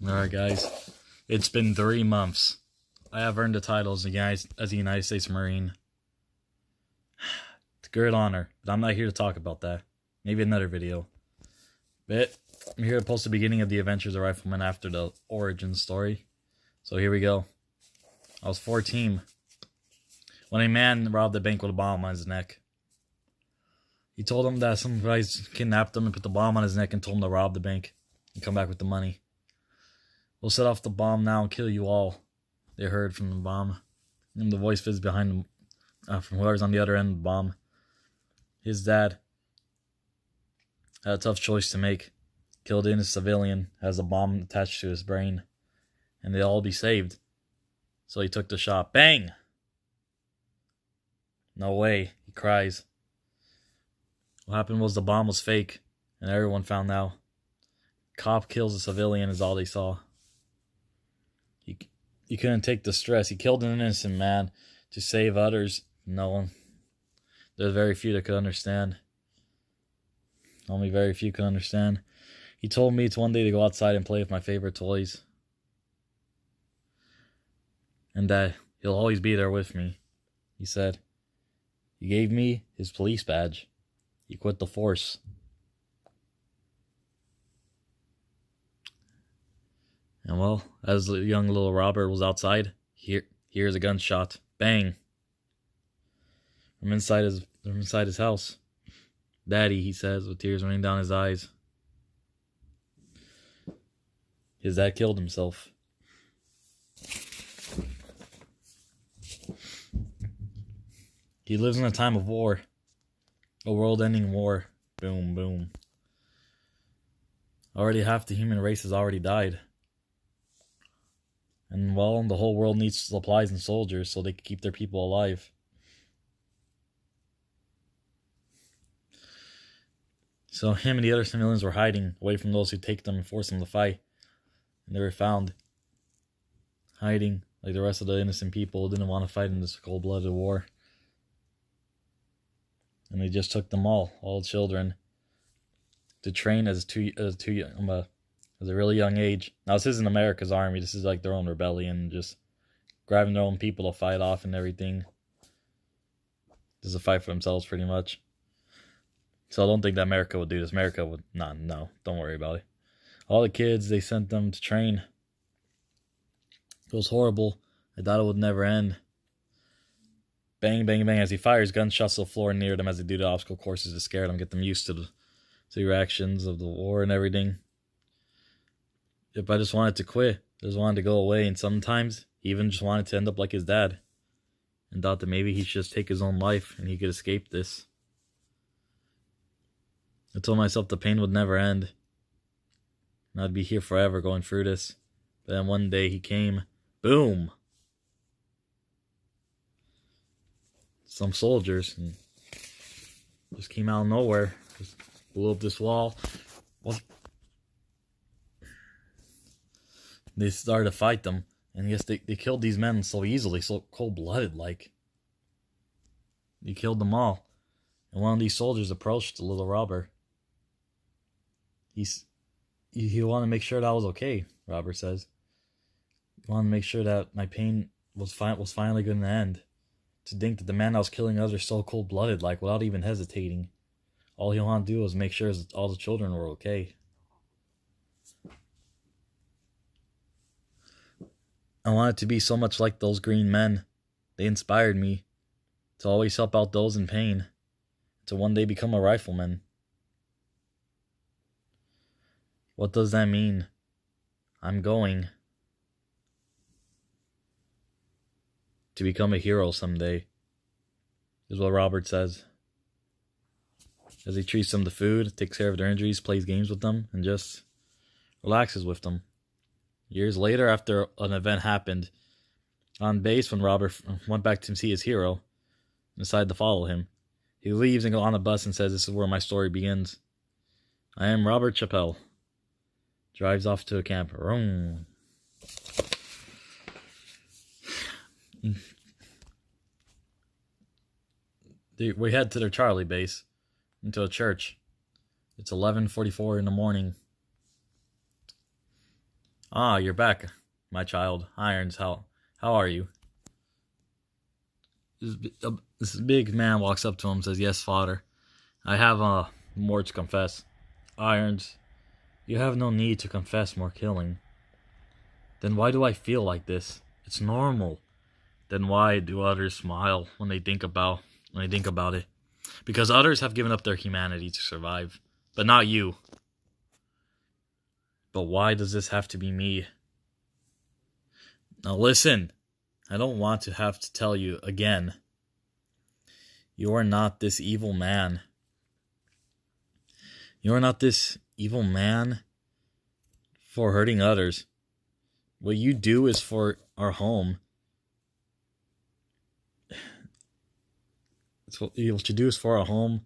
Alright, guys. It's been 3 months. I have earned the title as a United States Marine. It's a great honor, but I'm not here to talk about that. Maybe another video. But I'm here to post the beginning of the adventures of riflemen after the origin story. So here we go. I was 14 when a man robbed a bank with a bomb on his neck. He told him that some guys kidnapped him and put the bomb on his neck and told him to rob the bank and come back with the money. "We'll set off the bomb now and kill you all," they heard from the bomb. And the voice was behind them, from whoever's on the other end of the bomb. His dad had a tough choice to make. Killed an innocent civilian, has a bomb attached to his brain, and they'll all be saved. So he took the shot. Bang! "No way," he cries. What happened was the bomb was fake, and everyone found out. Cop kills a civilian is all they saw. He couldn't take the stress. He killed an innocent man to save others. No one. There's very few that could understand. Only very few could understand. He told me it's one day to go outside and play with my favorite toys. And that he'll always be there with me. He said. He gave me his police badge. He quit the force. And well, as the young little Robert was outside, here's a gunshot. Bang! From inside his house. "Daddy," he says, with tears running down his eyes. His dad killed himself. He lives in a time of war. A world-ending war. Boom, boom. Already half the human race has already died. And well, the whole world needs supplies and soldiers so they can keep their people alive. So him and the other civilians were hiding away from those who take them and force them to fight. And they were found hiding like the rest of the innocent people who didn't want to fight in this cold-blooded war. And they just took them all children, to train as a really young age. Now this isn't America's army. This is like their own rebellion, just grabbing their own people to fight off and everything. Just a fight for themselves, pretty much. So I don't think that America would do this. America would not. No, don't worry about it. All the kids, they sent them to train. It was horrible. I thought it would never end. Bang, bang, bang. As he fires gunshots to the floor near them as they do the obstacle courses to scare them, get them used to the reactions of the war and everything. If I just wanted to quit, I just wanted to go away, and sometimes he even just wanted to end up like his dad, and thought that maybe he should just take his own life and he could escape this. I told myself the pain would never end, and I'd be here forever going through this. But then one day he came. Boom! Some soldiers, and just came out of nowhere. Just blew up this wall. They started to fight them, and yes, they killed these men so easily, so cold-blooded like. They killed them all. And one of these soldiers approached the little robber. He wanted to make sure that I was okay, Robert says. He wanted to make sure that my pain was finally going to end. To think that the man that was killing others so cold-blooded, like, without even hesitating. All he wanted to do was make sure all the children were okay. I wanted to be so much like those green men. They inspired me to always help out those in pain, to one day become a rifleman. What does that mean? I'm going to become a hero someday, is what Robert says. As he treats them to food, takes care of their injuries, plays games with them, and just relaxes with them. Years later, after an event happened on base, when Robert went back to see his hero and decided to follow him, he leaves and goes on a bus and says, "This is where my story begins. I am Robert Shappel." Drives off to a camp. Vroom. We head to their Charlie base, into a church. It's 11:44 in the morning. Ah, you're back, my child. Irons, how are you? This big man walks up to him and says, "Yes, father. I have more to confess." Irons, you have no need to confess more killing. Then why do I feel like this? It's normal. Then why do others smile when they think about it? Because others have given up their humanity to survive, but not you. But why does this have to be me? Now listen, I don't want to have to tell you again. You are not this evil man. You are not this evil man for hurting others. What you do is for our home. What you do is for our home.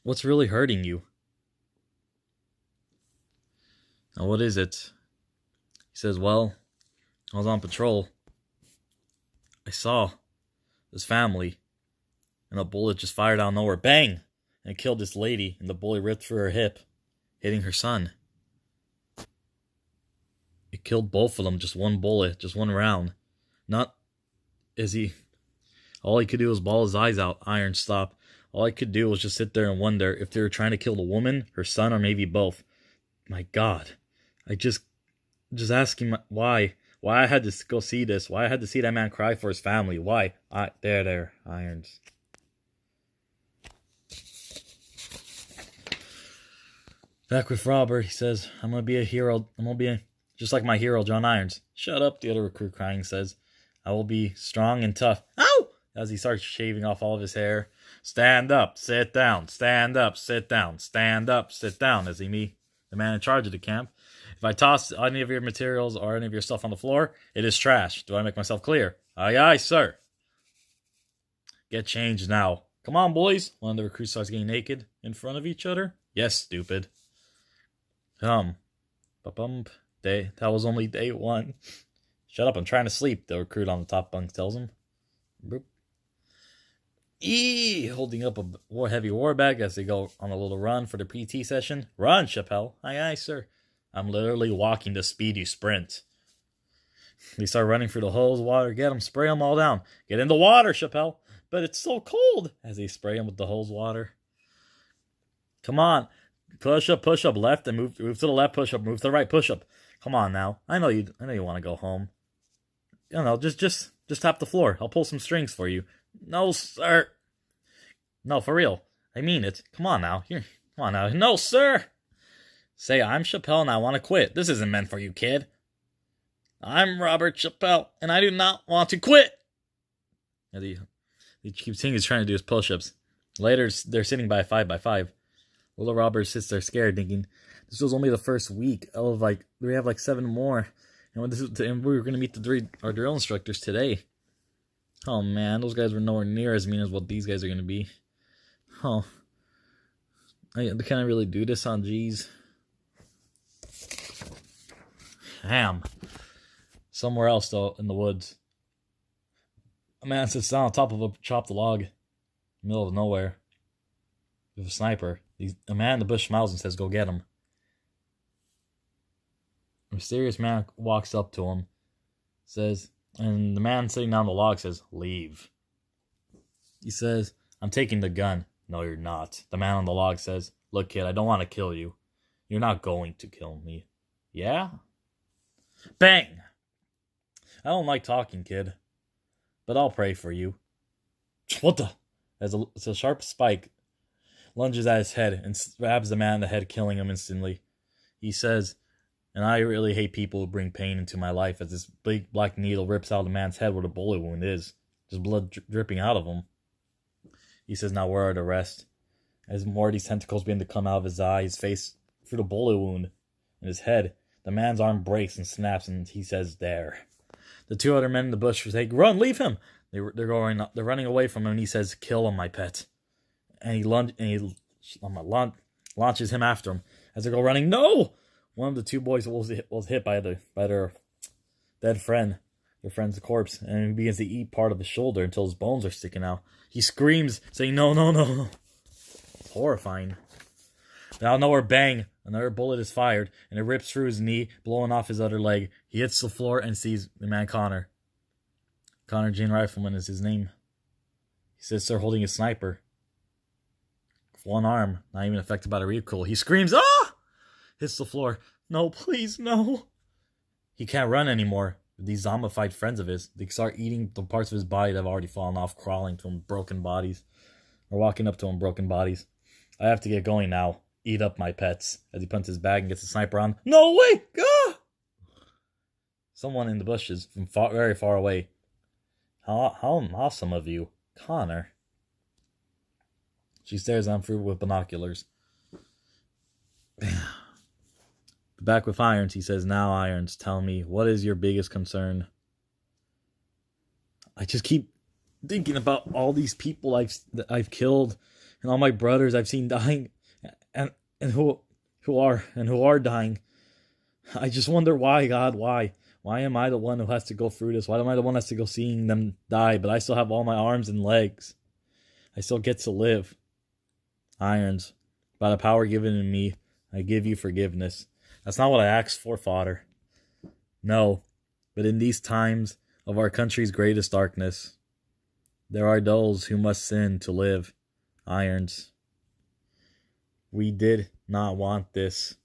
What's really hurting you? Now what is it? He says, well, I was on patrol. I saw this family, and a bullet just fired out of nowhere. Bang! And it killed this lady, and the bullet ripped through her hip, hitting her son. It killed both of them, just one bullet, just one round. Not as he... All he could do was bawl his eyes out. Iron stopped. All I could do was just sit there and wonder if they were trying to kill the woman, her son, or maybe both. My God. I just asking why I had to go see this. Why I had to see that man cry for his family. Why? There, Irons. Back with Robert, he says, I'm going to be a hero. I'm going to be just like my hero, John Irons. Shut up, the other recruit crying says. I will be strong and tough. Ow! As he starts shaving off all of his hair. Stand up, sit down, stand up, sit down, stand up, sit down, as he meets the man in charge of the camp. If I toss any of your materials or any of your stuff on the floor, it is trash. Do I make myself clear? Aye, aye, sir. Get changed now. Come on, boys. One of the recruits starts getting naked in front of each other. Yes, stupid. That was only day one. Shut up, I'm trying to sleep, the recruit on the top bunk tells him. Boop. Holding up a heavy war bag as they go on a little run for the PT session. Run, Shappel. Aye, aye, sir. I'm literally walking the speed you sprint. They start running through the hose, water. Get them, spray them all down. Get in the water, Shappel. But it's so cold, as they spray them with the hose water. Come on. Push up, left, and move to the left, push up, move to the right, push up. Come on now. I know you want to go home. You know, just tap the floor. I'll pull some strings for you. No, sir. No, for real. I mean it. Come on now. Here. Come on now. No, sir. Say, I'm Shappel and I want to quit. This isn't meant for you, kid. I'm Robert Shappel and I do not want to quit. And he keeps saying he's trying to do his push-ups. Later, they're sitting by a 5x5. Little Robert sits there scared, thinking, this was only the first week of, we have 7 more. And we were going to meet our drill instructors today. Oh, man, those guys were nowhere near as mean as what these guys are going to be. Oh. Can I really do this on G's? Damn. Somewhere else, though, in the woods. A man sits down on top of a chopped log. In the middle of nowhere. With a sniper. A man in the bush smiles and says, go get him. A mysterious man walks up to him. Says, and the man sitting down on the log says, leave. He says, I'm taking the gun. No, you're not. The man on the log says, look, kid, I don't want to kill you. You're not going to kill me. Yeah? Bang! I don't like talking, kid. But I'll pray for you. What the? It's a sharp spike lunges at his head and stabs the man in the head, killing him instantly. He says, and I really hate people who bring pain into my life, as this big black needle rips out of the man's head where the bullet wound is. Just blood dripping out of him. He says, now where are the rest? As more of these tentacles begin to come out of his eye, his face through the bullet wound in his head, the man's arm breaks and snaps, and he says, there. The 2 other men in the bush say, run, leave him! They're running away from him, and he says, kill him, my pet. And he launches him after him. As they go running, no! One of the 2 boys was hit by their dead friend, their friend's corpse, and he begins to eat part of his shoulder until his bones are sticking out. He screams, saying, no. It's horrifying. Out of nowhere, bang! Another bullet is fired, and it rips through his knee, blowing off his other leg. He hits the floor and sees the man Connor. Connor Jane Rifleman is his name. He sits there holding his sniper. With one arm, not even affected by the recoil. He screams, "Ah!" Hits the floor. "No, please, no." He can't run anymore. These zombified friends of his, they start eating the parts of his body that have already fallen off, crawling to him, broken bodies. Or walking up to him, broken bodies. "I have to get going now. Eat up my pets." As he punts his bag and gets the sniper on. "No, wait! Ah!" Someone in the bushes from very far away. How awesome of you, Connor." She stares at him through with binoculars. Back with Irons, he says, "Now, Irons, tell me, what is your biggest concern?" "I just keep thinking about all these people I've killed, and all my brothers I've seen dying, and who are dying. I just wonder why, God, why? Why am I the one who has to go through this? Why am I the one who has to go seeing them die, but I still have all my arms and legs? I still get to live." "Irons, by the power given to me, I give you forgiveness." "That's not what I asked for, Father." "No, but in these times of our country's greatest darkness, there are those who must sin to live. Irons, we did not want this.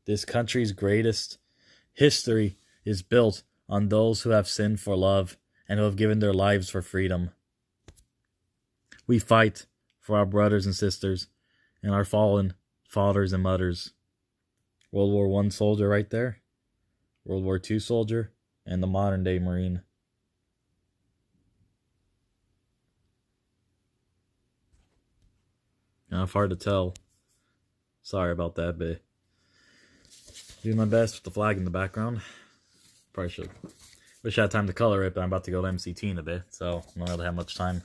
This country's greatest history is built on those who have sinned for love and who have given their lives for freedom. We fight for our brothers and sisters and our fallen fathers and mothers. World War I soldier right there, World War II soldier, and the modern day Marine." Now, it's hard to tell. Sorry about that, but doing my best with the flag in the background. Probably should. Wish I had time to color it, but I'm about to go to MCT in a bit, so I don't really have much time.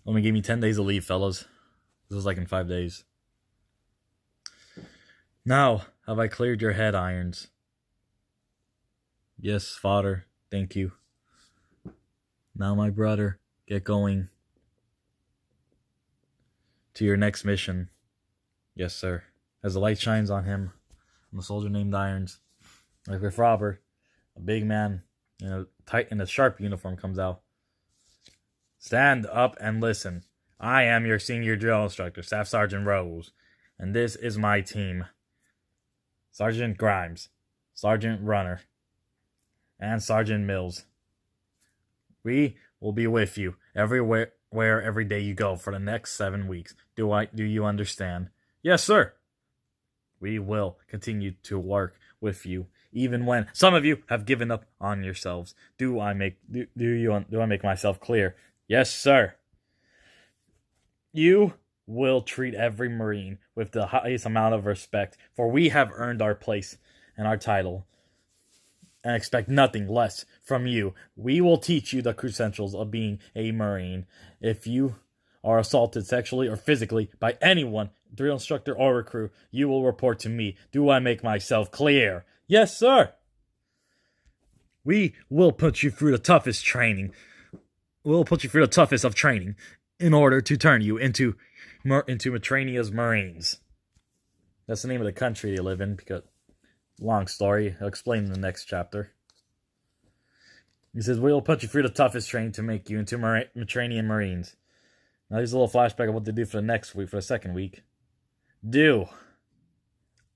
Only gave me 10 days of leave, fellas. This was like in 5 days. "Now, have I cleared your head, Irons?" "Yes, Father, thank you." "Now, my brother, get going to your next mission." "Yes, sir." As the light shines on him, and the soldier named Irons, like with Robert, a big man in a sharp uniform comes out. "Stand up and listen. I am your senior drill instructor, Staff Sergeant Rose, and this is my team. Sergeant Grimes, Sergeant Runner, and Sergeant Mills. We will be with you everywhere, every day you go for the next 7 weeks. Do you understand?" "Yes, sir." "We will continue to work with you, even when some of you have given up on yourselves. Do I make myself clear?" "Yes, sir." "You will treat every Marine with the highest amount of respect, for we have earned our place and our title, and expect nothing less from you. We will teach you the crucials of being a Marine. If you are assaulted sexually or physically by anyone, drill instructor or recruit, you will report to me. Do I make myself clear?" "Yes, sir." "We will put you through the toughest training. We'll put you through the toughest of training in order to turn you into Matrania's Marines." That's the name of the country they live in, because, long story, I'll explain in the next chapter. He says, "We'll put you through the toughest training to make you into Matranian Marines." Now here's a little flashback of what they do for the next week, for the second week. "Do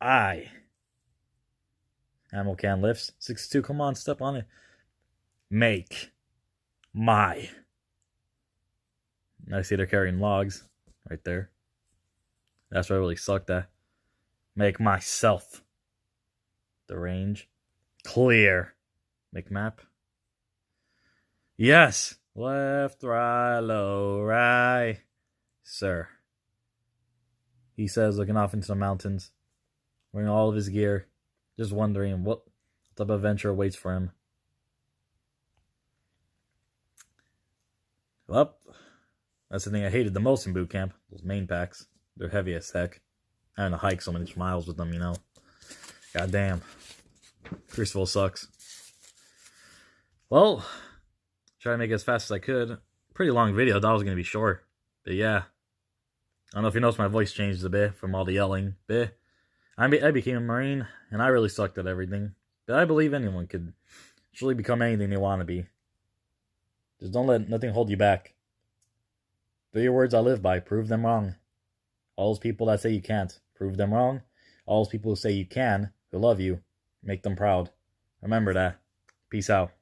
I..." Ammo can lifts. 62, come on, step on it. "Make my..." I see they're carrying logs right there. That's what I really sucked at. "Make myself..." The range. "Clear." Make map. "Yes. Left, right, low, right, sir," he says, looking off into the mountains, wearing all of his gear, just wondering what type of adventure awaits for him. Well, that's the thing I hated the most in boot camp, those main packs. They're heavy as heck. Having to hike so many miles with them, God damn. Crucible sucks. Well, try to make it as fast as I could. Pretty long video. I thought it was going to be short. But yeah. I don't know if you noticed my voice changed a bit from all the yelling. I became a Marine, and I really sucked at everything. But I believe anyone could truly become anything they want to be. Just don't let nothing hold you back. 3 words I live by: prove them wrong. All those people that say you can't, prove them wrong. All those people who say you can, who love you, make them proud. Remember that. Peace out.